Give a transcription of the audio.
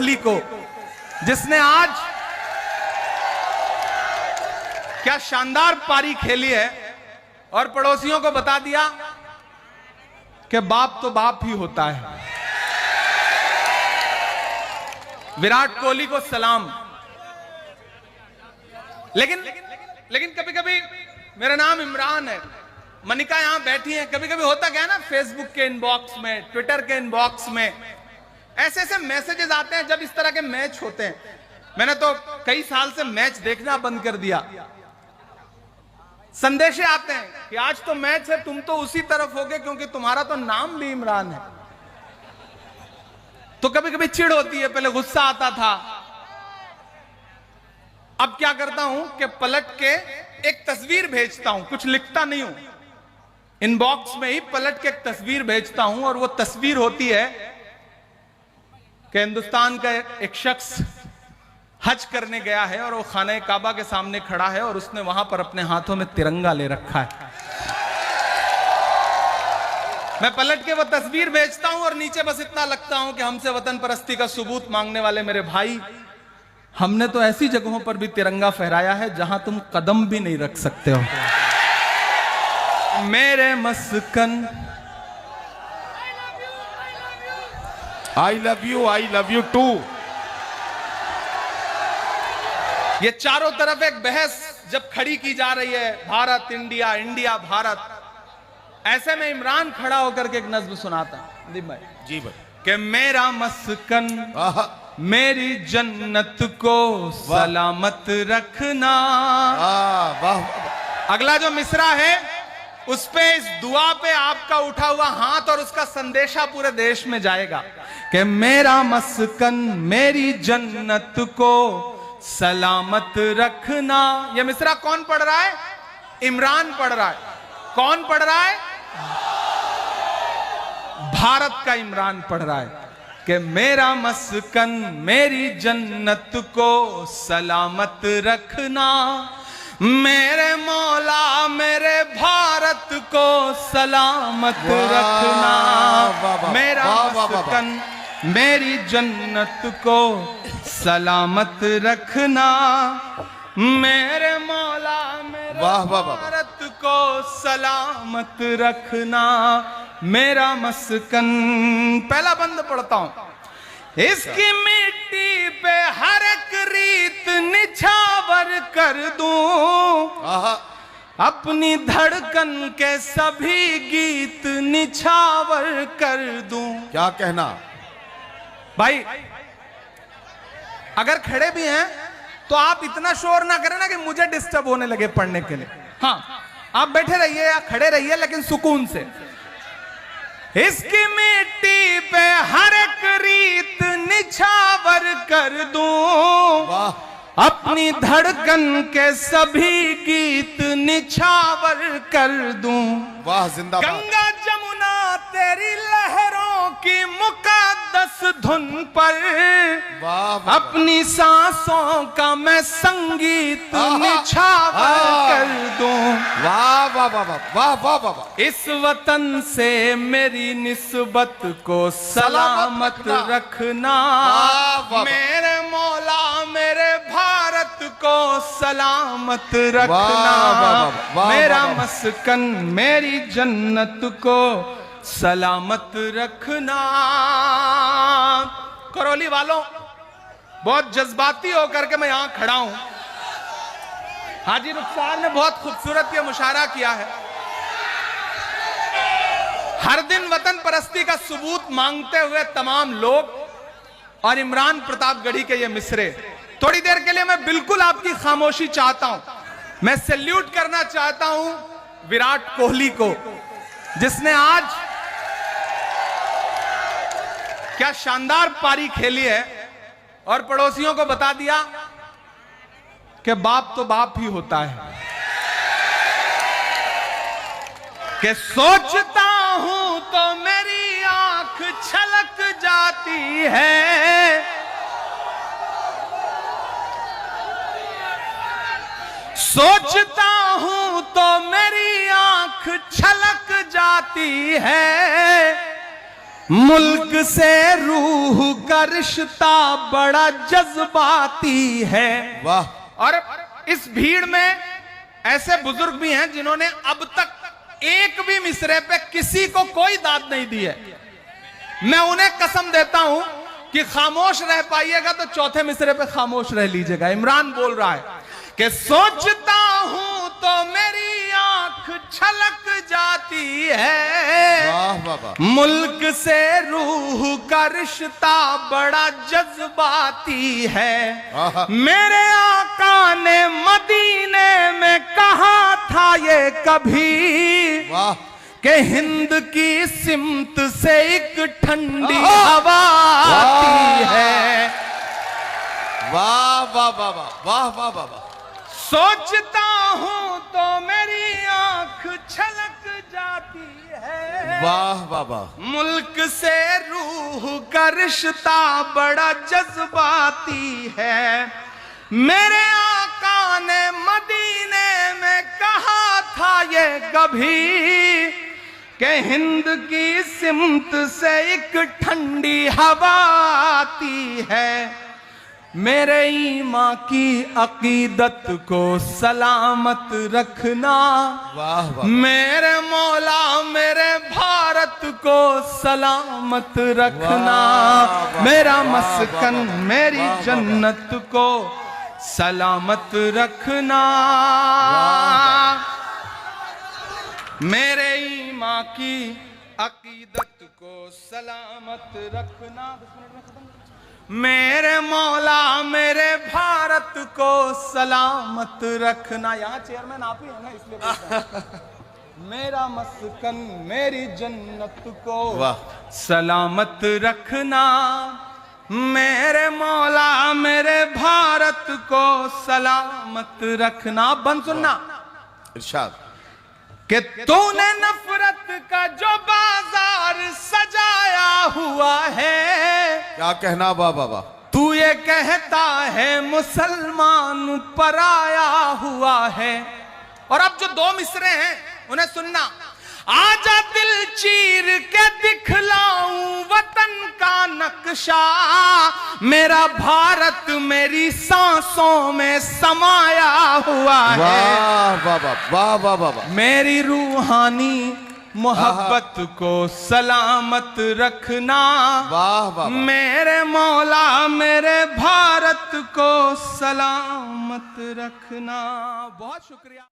कोहली को, जिसने आज क्या शानदार पारी खेली है और पड़ोसियों को बता दिया कि बाप तो बाप ही होता है। विराट कोहली को सलाम। लेकिन कभी कभी, मेरा नाम इमरान है, मनिका यहां बैठी है, कभी कभी होता क्या है ना, फेसबुक के इनबॉक्स में, ट्विटर के इनबॉक्स में ऐसे ऐसे मैसेजेस आते हैं जब इस तरह के मैच होते हैं। मैंने तो कई साल से मैच देखना बंद कर दिया। संदेशे आते हैं कि आज तो मैच है, तुम तो उसी तरफ होगे क्योंकि तुम्हारा तो नाम भी इमरान है। तो कभी कभी चिढ़ होती है, पहले गुस्सा आता था, अब क्या करता हूं कि पलट के एक तस्वीर भेजता हूं, कुछ लिखता नहीं हूं, इनबॉक्स में ही पलट के एक तस्वीर भेजता हूं और वो तस्वीर होती है कि हिंदुस्तान का एक शख्स हज करने गया है और वो खाने काबा के सामने खड़ा है और उसने वहां पर अपने हाथों में तिरंगा ले रखा है। मैं पलट के वो तस्वीर भेजता हूं और नीचे बस इतना लगता हूं कि हमसे वतन परस्ती का सबूत मांगने वाले मेरे भाई, हमने तो ऐसी जगहों पर भी तिरंगा फहराया है जहां तुम कदम भी नहीं रख सकते हो। मेरे मस्कन, आई लव यू टू। ये चारों तरफ एक बहस जब खड़ी की जा रही है, भारत इंडिया, इंडिया भारत, ऐसे में इमरान खड़ा होकर के एक नज्म सुनाता दीप भाई जी भाई, कि मेरा मस्कन मेरी जन्नत को सलामत रखना। वाह। अगला जो मिसरा है उस पे, इस दुआ पे आपका उठा हुआ हाथ और उसका संदेशा पूरे देश में जाएगा कि मेरा मस्कन मेरी जन्नत को सलामत रखना। ये मिसरा कौन पढ़ रहा है? इमरान पढ़ रहा है। कौन पढ़ रहा है? भारत का इमरान पढ़ रहा है कि मेरा मस्कन मेरी जन्नत को सलामत रखना, मेरे मौला मेरे भारत को सलामत रखना। मेरा मस्कन मेरी जन्नत को सलामत रखना, मेरे मौला मेरे भारत को सलामत रखना। मेरा मस्कन, पहला बंद पढ़ता हूं। इसकी मिट्टी पे हर एक रीत निछावर कर दूं, अपनी धड़कन के सभी गीत निछावर कर दूं। क्या कहना भाई, अगर खड़े भी हैं तो आप इतना शोर ना करें ना कि मुझे डिस्टर्ब होने लगे पढ़ने के लिए। हाँ, आप बैठे रहिए या खड़े रहिए लेकिन सुकून से। इसकी मिट्टी पे हर एक रीत निछावर कर दूं, अपनी धड़कन के सभी गीत निछावर कर दूं। वाह, जिंदाबाद। गंगा जमुना तेरी लहरों की मुकद्दस धुन पर, अपनी सांसों का मैं संगीत निछावर कर दूं। वाह वाह वाह वाह वाह वाह। इस वतन से मेरी निस्बत को सलामत रखना, मेरे मौला मेरे भारत को सलामत रखना। मेरा मस्कन मेरी जन्नत को सलामत रखना। करौली वालों, बहुत जज्बाती होकर के मैं यहां खड़ा हूं। हाजी रुखसार ने बहुत खूबसूरत ये मुशायरा किया है। हर दिन वतन परस्ती का सबूत मांगते हुए तमाम लोग और इमरान प्रतापगढ़ी के ये मिसरे। थोड़ी देर के लिए मैं बिल्कुल आपकी खामोशी चाहता हूं। मैं सैल्यूट करना चाहता हूं विराट कोहली को, जिसने आज क्या शानदार पारी खेली है और पड़ोसियों को बता दिया कि बाप तो बाप ही होता है। कि सोचता हूं तो मेरी आंख छलक जाती है, सोचता हूं तो मेरी आंख छलक जाती है। मुल्क से रूह का रिश्ता बड़ा जज्बाती है। वाह। और इस भीड़ में ऐसे बुजुर्ग भी हैं जिन्होंने अब तक एक भी मिसरे पे किसी को कोई दाद नहीं दी है। मैं उन्हें कसम देता हूं कि खामोश रह पाइएगा तो चौथे मिसरे पे खामोश रह लीजिएगा। इमरान बोल रहा है कि सोचता हूं तो मेरी आंख छलक जाती है। वाह वाह वाह। मुल्क से रूह का रिश्ता बड़ा जज्बाती है। आहा। मेरे आका ने मदीने में कहा था ये कभी वाह। कि हिंद की सिमत से एक ठंडी हवा आती है। वाह वाह वाह वाह वाह वाह वाह वाह। सोचता हूं तो मेरी आंख छलक जाती है। वाह वाह वाह। मुल्क से रूह का रिश्ता बड़ा जज्बाती है। मेरे आका ने मदीने में कहा था ये कभी कि हिंद की सिमत से एक ठंडी हवा आती है। मेरे ईमां की अकीदत को सलामत रखना। वाह वाह। मेरे मौला मेरे भारत को सलामत रखना। वाह, मेरा वाह, मस्कन वाह, वाह, मेरी वाह, वाह, जन्नत को सलामत रखना। मेरे ईमां की अकीदत को सलामत रखना। मेरे मौला मेरे भारत को सलामत रखना। यहाँ चेयरमैन आप ही है ना, इसलिए बोलता हूं। मेरा मस्कन मेरी जन्नत को वाह। सलामत रखना। मेरे मौला मेरे भारत को सलामत रखना। बन सुनना इरशाद कि तूने नफरत का जो बाजार सजाया हुआ है। क्या कहना। वाह वाह वाह। तू ये कहता है मुसलमान पराया हुआ है। और अब जो दो मिसरे हैं उन्हें सुनना। आजा दिल चीर के दिखलाऊं वतन का नक्शा। मेरा भारत मेरी सांसों में समाया हुआ है। वाह वाह वाह वाह वाह वाह वाह। मेरी रूहानी मोहब्बत को सलामत रखना। वाह वाह। मेरे मौला मेरे भारत को सलामत रखना। बहुत शुक्रिया।